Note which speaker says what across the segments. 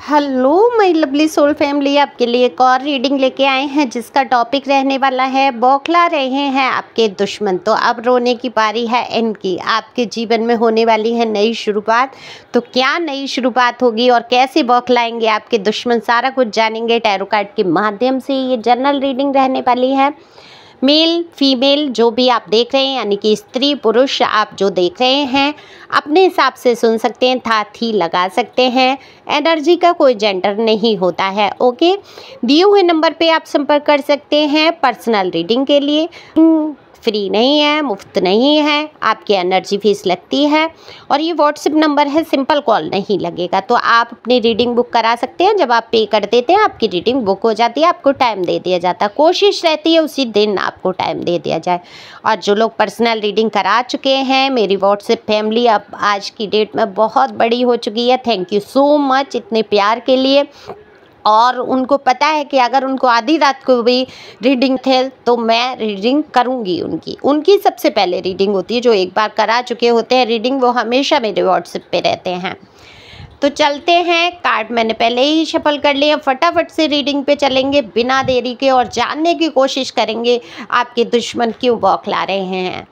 Speaker 1: Hello my lovely soul family, आपके लिए एक और रीडिंग लेके आए हैं जिसका टॉपिक रहने वाला है बौखला रहे हैं आपके दुश्मन। तो अब रोने की पारी है इनकी। आपके जीवन में होने वाली है नई शुरुआत। तो क्या नई शुरुआत होगी और कैसे बौखलाएंगे आपके दुश्मन, सारा कुछ जानेंगे टैरो कार्ड के माध्यम से। ये जनरल रीडिंग रहने वाली है। मेल फीमेल जो भी आप देख रहे हैं, यानी कि स्त्री पुरुष आप जो देख रहे हैं, अपने हिसाब से सुन सकते हैं, साथ ही लगा सकते हैं। एनर्जी का कोई जेंडर नहीं होता है। ओके, दिए हुए नंबर पे आप संपर्क कर सकते हैं पर्सनल रीडिंग के लिए। फ्री नहीं है, मुफ्त नहीं है, आपकी एनर्जी फीस लगती है और ये व्हाट्सएप नंबर है, सिंपल कॉल नहीं लगेगा। तो आप अपनी रीडिंग बुक करा सकते हैं। जब आप पे कर देते हैं आपकी रीडिंग बुक हो जाती है, आपको टाइम दे दिया जाता है। कोशिश रहती है उसी दिन आपको टाइम दे दिया जाए। और जो लोग पर्सनल रीडिंग करा चुके हैं, मेरी व्हाट्सएप फैमिली अब आज की डेट में बहुत बड़ी हो चुकी है। थैंक यू सो मच इतने प्यार के लिए। और उनको पता है कि अगर उनको आधी रात को भी रीडिंग थे तो मैं रीडिंग करूंगी। उनकी सबसे पहले रीडिंग होती है। जो एक बार करा चुके होते हैं रीडिंग, वो हमेशा मेरे व्हाट्सएप पे रहते हैं। तो चलते हैं, कार्ड मैंने पहले ही शफल कर लिए। फटाफट से रीडिंग पे चलेंगे बिना देरी के और जानने की कोशिश करेंगे आपके दुश्मन क्यों बौखला रहे हैं।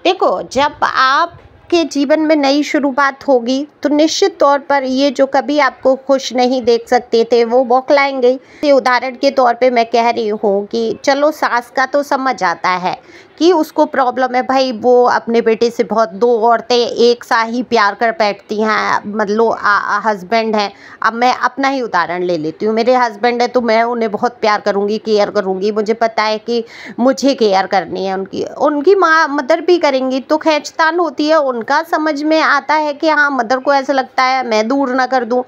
Speaker 1: देखो, जब आप के जीवन में नई शुरुआत होगी तो निश्चित तौर पर ये जो कभी आपको खुश नहीं देख सकते थे वो बौखलाएंगे। ये उदाहरण के तौर पे मैं कह रही हूँ कि चलो सास का तो समझ आता है कि उसको प्रॉब्लम है, भाई वो अपने बेटे से बहुत, दो औरतें एक सा ही प्यार कर बैठती हैं। मतलब हस्बैंड हैं, अब मैं अपना ही उदाहरण ले लेती हूँ। मेरे हस्बैंड है तो मैं उन्हें बहुत प्यार करूँगी, केयर करूँगी। मुझे पता है कि मुझे केयर करनी है उनकी माँ मदर भी करेंगी तो खींचतान होती है। उनका समझ में आता है कि हाँ, मदर को ऐसा लगता है मैं दूर ना कर दूँ,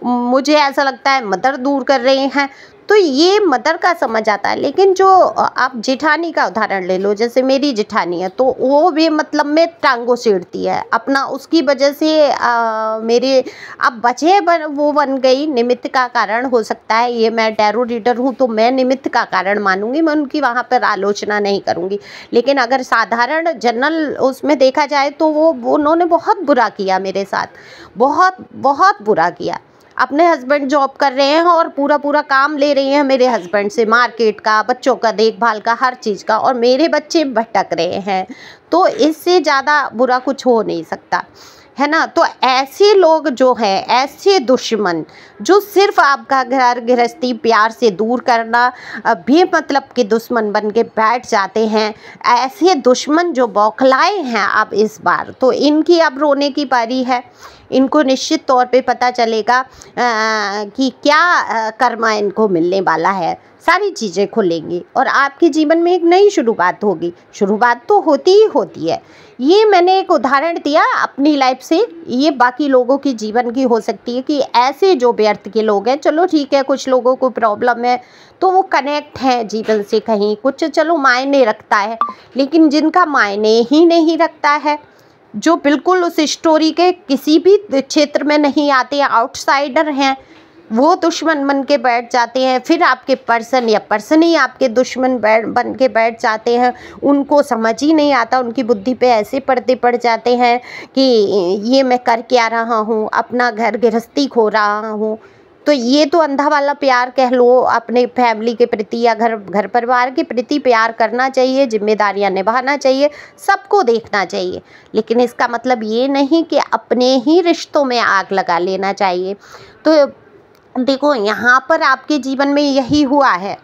Speaker 1: मुझे ऐसा लगता है मदर दूर कर रहे हैं, तो ये मदर का समझ आता है। लेकिन जो आप जेठानी का उदाहरण ले लो, जैसे मेरी जेठानी है तो वो भी मतलब में टांगों सेड़ती है अपना, उसकी वजह से मेरे अब बचे वो बन गई, निमित्त का कारण हो सकता है। ये मैं टैरो रीडर हूँ तो मैं निमित्त का कारण मानूंगी, मैं उनकी वहाँ पर आलोचना नहीं करूँगी। लेकिन अगर साधारण जनरल उसमें देखा जाए तो वो उन्होंने बहुत बुरा किया मेरे साथ, बहुत बहुत बुरा किया। अपने हस्बैंड जॉब कर रहे हैं और पूरा काम ले रही हैं मेरे हस्बैंड से, मार्केट का, बच्चों का देखभाल का, हर चीज़ का, और मेरे बच्चे भटक रहे हैं। तो इससे ज़्यादा बुरा कुछ हो नहीं सकता, है ना। तो ऐसे लोग जो हैं, ऐसे दुश्मन जो सिर्फ आपका घर गृहस्थी प्यार से दूर करना भी मतलब के दुश्मन बन के बैठ जाते हैं, ऐसे दुश्मन जो बौखलाए हैं अब इस बार, तो इनकी अब रोने की पारी है। इनको निश्चित तौर पे पता चलेगा कि क्या कर्मा इनको मिलने वाला है। सारी चीज़ें खुलेंगी और आपके जीवन में एक नई शुरुआत होगी। शुरुआत तो होती ही होती है। ये मैंने एक उदाहरण दिया अपनी लाइफ से, ये बाकी लोगों की जीवन की हो सकती है कि ऐसे जो व्यर्थ के लोग हैं, चलो ठीक है, कुछ लोगों को प्रॉब्लम है तो वो कनेक्ट हैं जीवन से कहीं, कुछ चलो मायने रखता है। लेकिन जिनका मायने ही नहीं रखता है, जो बिल्कुल उस स्टोरी के किसी भी क्षेत्र में नहीं आते, आउटसाइडर हैं, वो दुश्मन बन के बैठ जाते हैं। फिर आपके पर्सन या पर्सन ही आपके दुश्मन बन के बैठ जाते हैं। उनको समझ ही नहीं आता, उनकी बुद्धि पे ऐसे पर्दे पड़ जाते हैं कि ये मैं कर क्या रहा हूँ, अपना घर गृहस्थी खो रहा हूँ। तो ये तो अंधा वाला प्यार कह लो। अपने फैमिली के प्रति या घर परिवार के प्रति प्यार करना चाहिए, जिम्मेदारियां निभाना चाहिए, सबको देखना चाहिए। लेकिन इसका मतलब ये नहीं कि अपने ही रिश्तों में आग लगा लेना चाहिए। तो देखो, यहाँ पर आपके जीवन में यही हुआ है।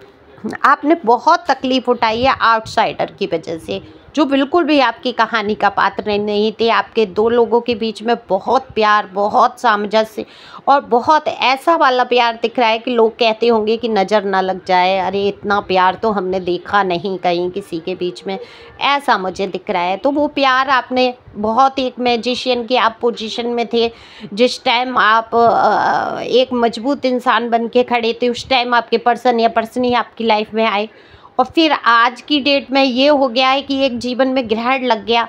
Speaker 1: आपने बहुत तकलीफ उठाई है आउटसाइडर की वजह से, जो बिल्कुल भी आपकी कहानी का पात्र नहीं थे। आपके दो लोगों के बीच में बहुत प्यार, बहुत सामंजस्य और बहुत ऐसा वाला प्यार दिख रहा है कि लोग कहते होंगे कि नज़र ना लग जाए, अरे इतना प्यार तो हमने देखा नहीं कहीं किसी के बीच में, ऐसा मुझे दिख रहा है। तो वो प्यार आपने बहुत, एक मैजिशियन की आप पोजीशन में थे, जिस टाइम आप एक मजबूत इंसान बन के खड़े थे, उस टाइम आपके पर्सन या पर्सन ही आपकी लाइफ में आए। और फिर आज की डेट में ये हो गया है कि एक जीवन में ग्रहण लग गया,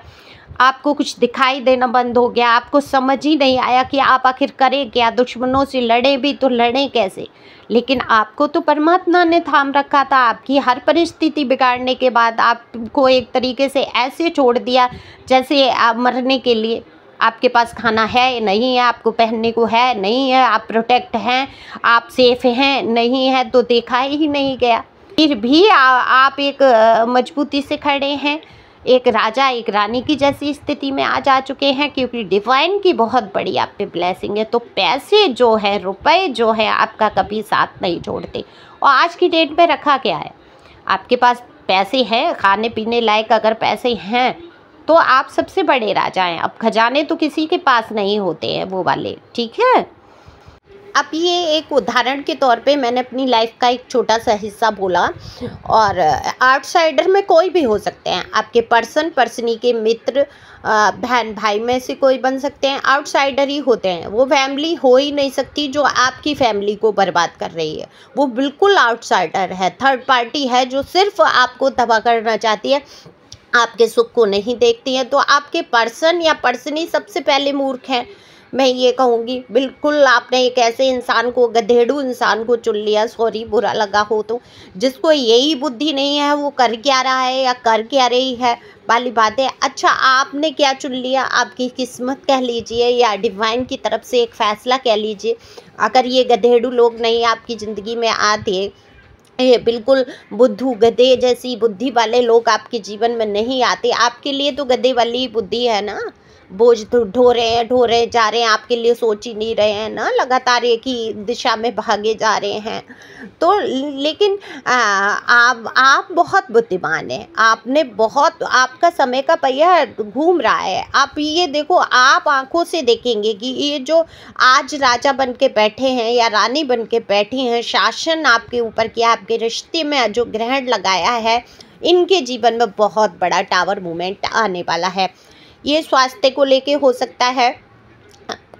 Speaker 1: आपको कुछ दिखाई देना बंद हो गया, आपको समझ ही नहीं आया कि आप आखिर करें क्या। दुश्मनों से लड़े भी तो लड़ें कैसे। लेकिन आपको तो परमात्मा ने थाम रखा था। आपकी हर परिस्थिति बिगाड़ने के बाद आपको एक तरीके से ऐसे छोड़ दिया जैसे आप मरने के लिए, आपके पास खाना है नहीं है, आपको पहनने को है नहीं है, आप प्रोटेक्ट हैं, आप सेफ हैं नहीं है, तो देखा ही नहीं गया। फिर भी आप एक मजबूती से खड़े हैं, एक राजा एक रानी की जैसी स्थिति में आज आ चुके हैं, क्योंकि डिवाइन की बहुत बड़ी आप पे ब्लेसिंग है। तो पैसे जो है, रुपए जो है, आपका कभी साथ नहीं छोड़ते। और आज की डेट में रखा क्या है, आपके पास पैसे हैं, खाने पीने लायक अगर पैसे हैं तो आप सबसे बड़े राजा हैं। अब खजाने तो किसी के पास नहीं होते हैं वो वाले, ठीक है। अब ये एक उदाहरण के तौर पे मैंने अपनी लाइफ का एक छोटा सा हिस्सा बोला, और आउटसाइडर में कोई भी हो सकते हैं, आपके पर्सनी के मित्र, बहन भाई में से कोई बन सकते हैं, आउटसाइडर ही होते हैं। वो फैमिली हो ही नहीं सकती जो आपकी फैमिली को बर्बाद कर रही है, वो बिल्कुल आउटसाइडर है, थर्ड पार्टी है जो सिर्फ आपको तबाह करना चाहती है, आपके सुख को नहीं देखती हैं। तो आपके पर्सन या पर्सनी सबसे पहले मूर्ख हैं, मैं ये कहूँगी। बिल्कुल आपने एक ऐसे इंसान को, गधेड़ू इंसान को चुन लिया, सॉरी बुरा लगा हो तो, जिसको यही बुद्धि नहीं है वो कर क्या रहा है या कर क्या रही है वाली बात है। अच्छा, आपने क्या चुन लिया, आपकी किस्मत कह लीजिए या डिवाइन की तरफ से एक फैसला कह लीजिए। अगर ये गधेड़ू लोग नहीं आपकी ज़िंदगी में आते, ये बिल्कुल बुद्धू गधे जैसी बुद्धि वाले लोग आपके जीवन में नहीं आते, आपके लिए तो गधे वाली बुद्धि है ना, बोझ तो ढो रहे जा रहे हैं, आपके लिए सोच ही नहीं रहे हैं ना, लगातार एक ही दिशा में भागे जा रहे हैं। तो लेकिन आप बहुत बुद्धिमान हैं, आपने बहुत, आपका समय का पहिया घूम रहा है। आप ये देखो, आप आंखों से देखेंगे कि ये जो आज राजा बन के बैठे हैं या रानी बन के बैठी हैं, शासन आपके ऊपर किया, आपके रिश्ते में जो ग्रहण लगाया है, इनके जीवन में बहुत बड़ा टावर मूवमेंट आने वाला है। ये स्वास्थ्य को लेके हो सकता है,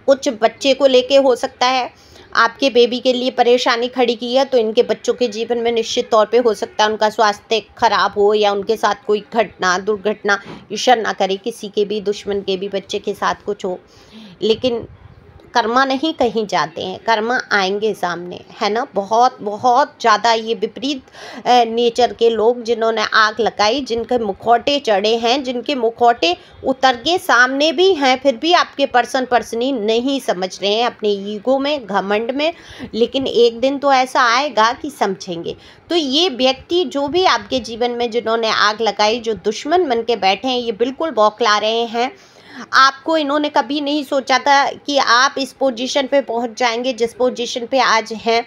Speaker 1: कुछ बच्चे को लेके हो सकता है, आपके बेबी के लिए परेशानी खड़ी की है तो इनके बच्चों के जीवन में निश्चित तौर पे हो सकता है उनका स्वास्थ्य खराब हो, या उनके साथ कोई घटना दुर्घटना, ईश्वर ना करे किसी के भी दुश्मन के भी बच्चे के साथ कुछ हो। लेकिन कर्मा नहीं कहीं जाते हैं, कर्मा आएंगे सामने, है ना। बहुत बहुत ज़्यादा ये विपरीत नेचर के लोग जिन्होंने आग लगाई, जिनके मुखौटे चढ़े हैं, जिनके मुखौटे उतर के सामने भी हैं, फिर भी आपके पर्सनी नहीं समझ रहे हैं, अपने ईगो में, घमंड में। लेकिन एक दिन तो ऐसा आएगा कि समझेंगे। तो ये व्यक्ति जो भी आपके जीवन में जिन्होंने आग लगाई, जो दुश्मन बन के बैठे हैं, ये बिल्कुल बौखला रहे हैं। आपको इन्होंने कभी नहीं सोचा था कि आप इस पोजीशन पे पहुंच जाएंगे जिस पोजीशन पे आज हैं।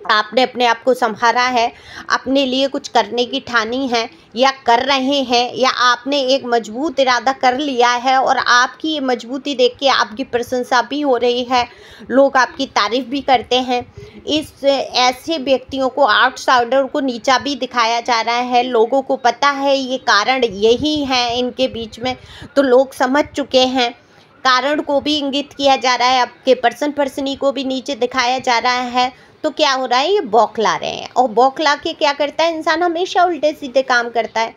Speaker 1: आपने अपने आप को संभाला है, अपने लिए कुछ करने की ठानी है या कर रहे हैं, या आपने एक मजबूत इरादा कर लिया है और आपकी ये मजबूती देख के आपकी प्रशंसा भी हो रही है, लोग आपकी तारीफ भी करते हैं। इस ऐसे व्यक्तियों को, आउटसाइडर को नीचा भी दिखाया जा रहा है। लोगों को पता है ये कारण यही है इनके बीच में, तो लोग समझ चुके हैं। कारण को भी इंगित किया जा रहा है, आपके पर्सनी को भी नीचे दिखाया जा रहा है। तो क्या हो रहा है, ये बौखला रहे हैं। और बौखला के क्या करता है इंसान, हमेशा उल्टे सीधे काम करता है,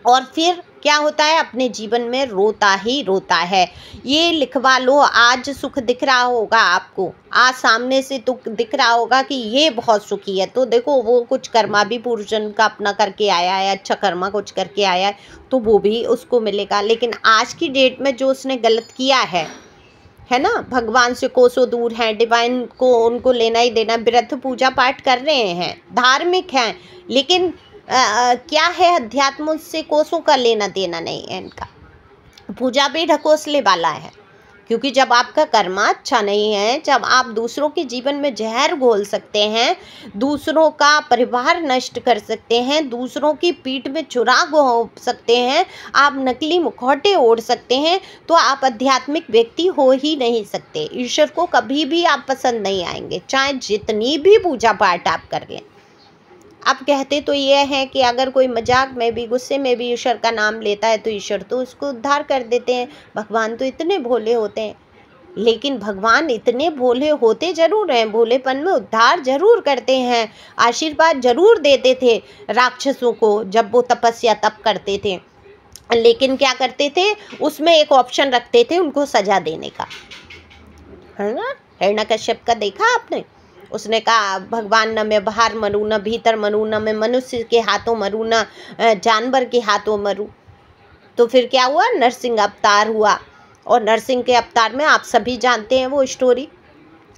Speaker 1: और फिर क्या होता है, अपने जीवन में रोता ही रोता है। ये लिखवा लो, आज सुख दिख रहा होगा आपको, आज सामने से दुख दिख रहा होगा कि ये बहुत सुखी है, तो देखो वो कुछ कर्मा भी पूर्वजन्म का अपना करके आया है, अच्छा कर्मा कुछ करके आया है, तो वो भी उसको मिलेगा। लेकिन आज की डेट में जो उसने गलत किया है ना, भगवान से कोसों दूर हैं, डिवाइन को उनको लेना ही देना, व्रत पूजा पाठ कर रहे हैं, धार्मिक हैं, लेकिन क्या है, अध्यात्म से कोसों का लेना देना नहीं है इनका। पूजा भी ढकोसले वाला है, क्योंकि जब आपका कर्मा अच्छा नहीं है, जब आप दूसरों के जीवन में जहर घोल सकते हैं, दूसरों का परिवार नष्ट कर सकते हैं, दूसरों की पीठ में छुरा घोंप सकते हैं, आप नकली मुखौटे ओढ़ सकते हैं, तो आप आध्यात्मिक व्यक्ति हो ही नहीं सकते। ईश्वर को कभी भी आप पसंद नहीं आएंगे, चाहे जितनी भी पूजा पाठ आप कर लें। अब कहते तो ये है कि अगर कोई मजाक में भी, गुस्से में भी ईश्वर का नाम लेता है तो ईश्वर तो उसको उद्धार कर देते हैं। भगवान तो इतने भोले होते हैं, लेकिन भगवान इतने भोले होते जरूर हैं, भोलेपन में उद्धार जरूर करते हैं, आशीर्वाद जरूर देते थे राक्षसों को जब वो तपस्या तप करते थे। लेकिन क्या करते थे, उसमें एक ऑप्शन रखते थे उनको सजा देने का, है ना। हिरण्यकश्यप का देखा आपने, उसने कहा भगवान न मैं बाहर मरूँ, न भीतर मरूँ, न मैं मनुष्य के हाथों मरूँ, न जानवर के हाथों मरूँ। तो फिर क्या हुआ, नरसिंह अवतार हुआ, और नरसिंह के अवतार में आप सभी जानते हैं वो स्टोरी,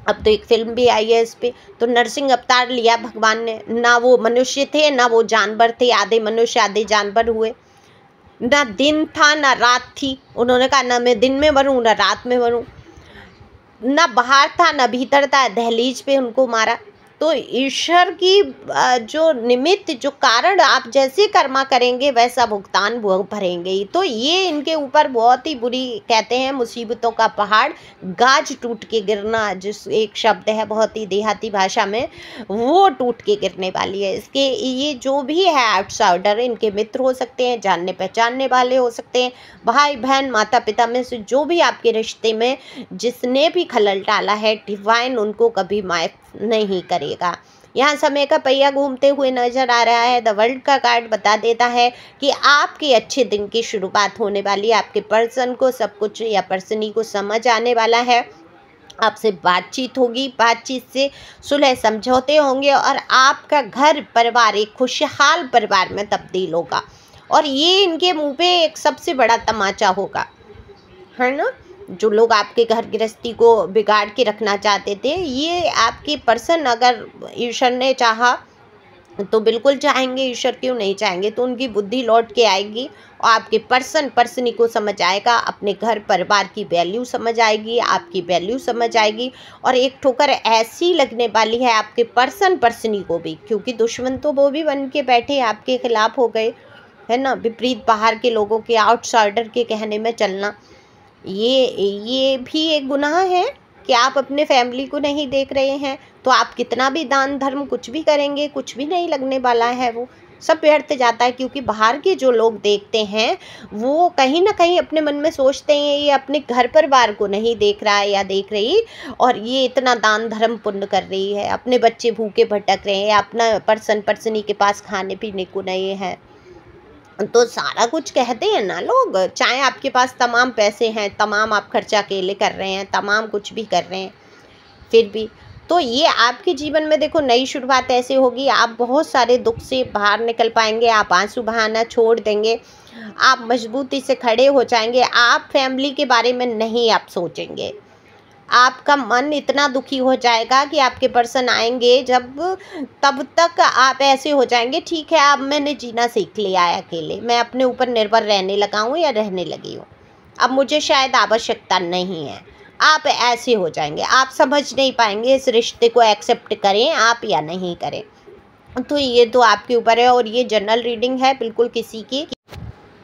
Speaker 1: अब तो एक फिल्म भी आई है इस पे। तो नरसिंह अवतार लिया भगवान ने, ना वो मनुष्य थे ना वो जानवर थे, आधे मनुष्य आधे जानवर हुए, ना दिन था ना रात थी। उन्होंने कहा ना मैं दिन में मरूं ना रात में मरूं, ना बाहर था ना भीतर था, दहलीज पे उनको मारा। तो ईश्वर की जो निमित्त जो कारण, आप जैसे कर्मा करेंगे वैसा भुगतान वो भरेंगे ही। तो ये इनके ऊपर बहुत ही बुरी, कहते हैं मुसीबतों का पहाड़, गाज टूट के गिरना, जिस एक शब्द है बहुत ही देहाती भाषा में, वो टूट के गिरने वाली है। इसके ये जो भी है आउटसाइडर, इनके मित्र हो सकते हैं, जानने पहचानने वाले हो सकते हैं, भाई बहन माता पिता में से जो भी आपके रिश्ते में जिसने भी खलल डाला है, डिवाइन उनको कभी माफ नहीं करेगा। यहाँ समय का पहिया घूमते हुए नजर आ रहा है। द वर्ल्ड का कार्ड बता देता है कि आपके अच्छे दिन की शुरुआत होने वाली है। आपके पर्सन को सब कुछ या पर्सनी को समझ आने वाला है, आपसे बातचीत होगी, बातचीत से सुलह समझौते होंगे और आपका घर परिवार एक खुशहाल परिवार में तब्दील होगा। और ये इनके मुंह पे एक सबसे बड़ा तमाचा होगा, है ना। जो लोग आपके घर गृहस्थी को बिगाड़ के रखना चाहते थे, ये आपके पर्सन अगर ईश्वर ने चाहा तो बिल्कुल चाहेंगे, ईश्वर क्यों नहीं चाहेंगे, तो उनकी बुद्धि लौट के आएगी और आपके पर्सनी को समझ आएगा, अपने घर परिवार की वैल्यू समझ आएगी, आपकी वैल्यू समझ आएगी। और एक ठोकर ऐसी लगने वाली है आपके पर्सनी को भी, क्योंकि दुश्मन तो वो भी बन के बैठे आपके खिलाफ हो गए, है ना। विपरीत बाहर के लोगों के, आउटसाइडर के कहने में चलना, ये भी एक गुनाह है कि आप अपने फैमिली को नहीं देख रहे हैं। तो आप कितना भी दान धर्म कुछ भी करेंगे, कुछ भी नहीं लगने वाला है, वो सब व्यर्थ जाता है। क्योंकि बाहर के जो लोग देखते हैं वो कहीं ना कहीं अपने मन में सोचते हैं ये अपने घर परिवार को नहीं देख रहा है या देख रही, और ये इतना दान धर्म पुण्य कर रही है, अपने बच्चे भूखे भटक रहे हैं, अपना पर्सनी के पास खाने पीने को नहीं है। तो सारा कुछ कहते हैं ना लोग, चाहे आपके पास तमाम पैसे हैं, तमाम आप खर्चा अकेले कर रहे हैं, तमाम कुछ भी कर रहे हैं, फिर भी तो ये आपके जीवन में देखो नई शुरुआत ऐसे होगी, आप बहुत सारे दुख से बाहर निकल पाएंगे, आप आंसू बहाना छोड़ देंगे, आप मजबूती से खड़े हो जाएंगे, आप फैमिली के बारे में नहीं आप सोचेंगे। आपका मन इतना दुखी हो जाएगा कि आपके पर्सन आएंगे जब, तब तक आप ऐसे हो जाएंगे, ठीक है अब मैंने जीना सीख लिया है अकेले, मैं अपने ऊपर निर्भर रहने लगा हूँ या रहने लगी हूँ, अब मुझे शायद आवश्यकता नहीं है। आप ऐसे हो जाएंगे, आप समझ नहीं पाएंगे इस रिश्ते को एक्सेप्ट करें आप या नहीं करें। तो ये तो आपके ऊपर है, और ये जनरल रीडिंग है, बिल्कुल किसी की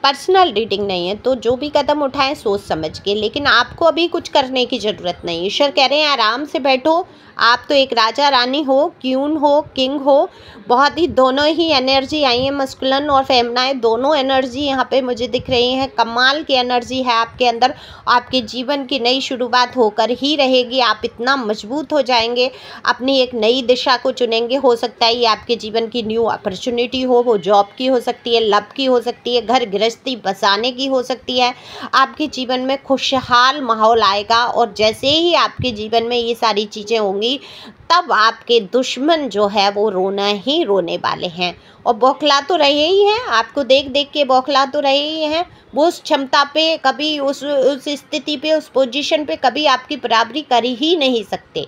Speaker 1: पर्सनल रीडिंग नहीं है। तो जो भी कदम उठाएं सोच समझ के, लेकिन आपको अभी कुछ करने की ज़रूरत नहीं। ईश्वर कह रहे हैं आराम से बैठो, आप तो एक राजा रानी हो, क्यून हो, किंग हो, बहुत ही दोनों ही एनर्जी आई है, मस्कुलिन और फेमिनाइन दोनों एनर्जी यहाँ पे मुझे दिख रही हैं। कमाल की एनर्जी है आपके अंदर, आपके जीवन की नई शुरुआत होकर ही रहेगी, आप इतना मजबूत हो जाएंगे, अपनी एक नई दिशा को चुनेंगे। हो सकता है ये आपके जीवन की न्यू अपॉर्चुनिटी हो, वो जॉब की हो सकती है, लव की हो सकती है, घर गृहस्थी बसाने की हो सकती है। आपके जीवन में खुशहाल माहौल आएगा, और जैसे ही आपके जीवन में ये सारी चीज़ें होंगी तब आपके दुश्मन जो है वो रोना ही रोने वाले हैं, और बौखला तो रहे ही हैं, आपको देख देख के बौखला तो रहे ही हैं। वो उस क्षमता पे कभी, उस स्थिति पे, उस पोजीशन पे कभी आपकी बराबरी कर ही नहीं सकते,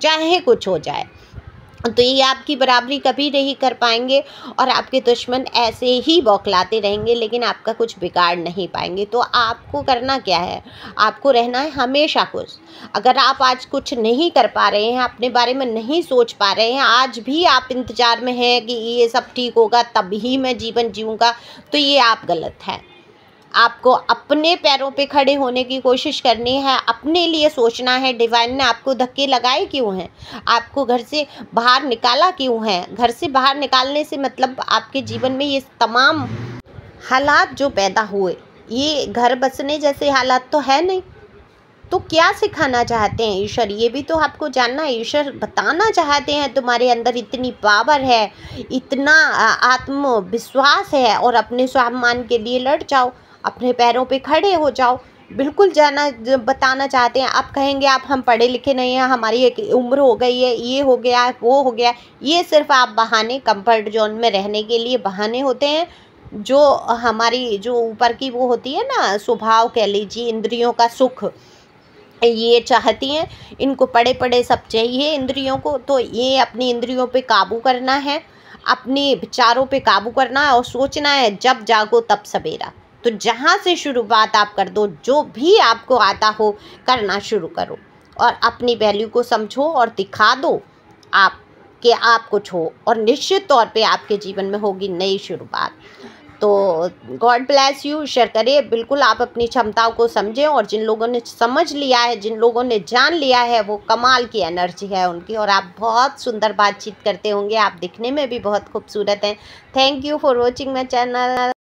Speaker 1: चाहे कुछ हो जाए। तो ये आपकी बराबरी कभी नहीं कर पाएंगे, और आपके दुश्मन ऐसे ही बौखलाते रहेंगे, लेकिन आपका कुछ बिगाड़ नहीं पाएंगे। तो आपको करना क्या है, आपको रहना है हमेशा खुश। अगर आप आज कुछ नहीं कर पा रहे हैं, अपने बारे में नहीं सोच पा रहे हैं, आज भी आप इंतज़ार में हैं कि ये सब ठीक होगा तभी मैं जीवन जीऊँगा, तो ये आप गलत है। आपको अपने पैरों पे खड़े होने की कोशिश करनी है, अपने लिए सोचना है। डिवाइन ने आपको धक्के लगाए क्यों हैं, आपको घर से बाहर निकाला क्यों है। घर से बाहर निकालने से मतलब आपके जीवन में ये तमाम हालात जो पैदा हुए, ये घर बसने जैसे हालात तो है नहीं। तो क्या सिखाना चाहते हैं ईश्वर, ये भी तो आपको जानना है। ईश्वर बताना चाहते हैं तुम्हारे अंदर इतनी पावर है, इतना आत्मविश्वास है, और अपने स्वाभिमान के लिए लड़ जाओ, अपने पैरों पे खड़े हो जाओ। बिल्कुल बताना चाहते हैं। आप कहेंगे आप हम पढ़े लिखे नहीं हैं, हमारी एक उम्र हो गई है, ये हो गया वो हो गया, ये सिर्फ आप बहाने, कंफर्ट जोन में रहने के लिए बहाने होते हैं। जो हमारी जो ऊपर की वो होती है ना, स्वभाव कह लीजिए, इंद्रियों का सुख ये चाहती हैं। इनको पड़े पड़े सब चाहिए इंद्रियों को, तो ये अपनी इंद्रियों पे काबू करना है, अपने विचारों पे काबू करना है और सोचना है जब जागो तब सवेरा। तो जहाँ से शुरुआत आप कर दो, जो भी आपको आता हो करना शुरू करो और अपनी वैल्यू को समझो और दिखा दो आप कि आप कुछ हो, और निश्चित तौर पे आपके जीवन में होगी नई शुरुआत। तो गॉड ब्लेस यू। शेयर करिए, बिल्कुल आप अपनी क्षमताओं को समझें, और जिन लोगों ने समझ लिया है, जिन लोगों ने जान लिया है, वो कमाल की एनर्जी है उनकी, और आप बहुत सुंदर बातचीत करते होंगे, आप दिखने में भी बहुत खूबसूरत हैं। Thank you for watching my channel.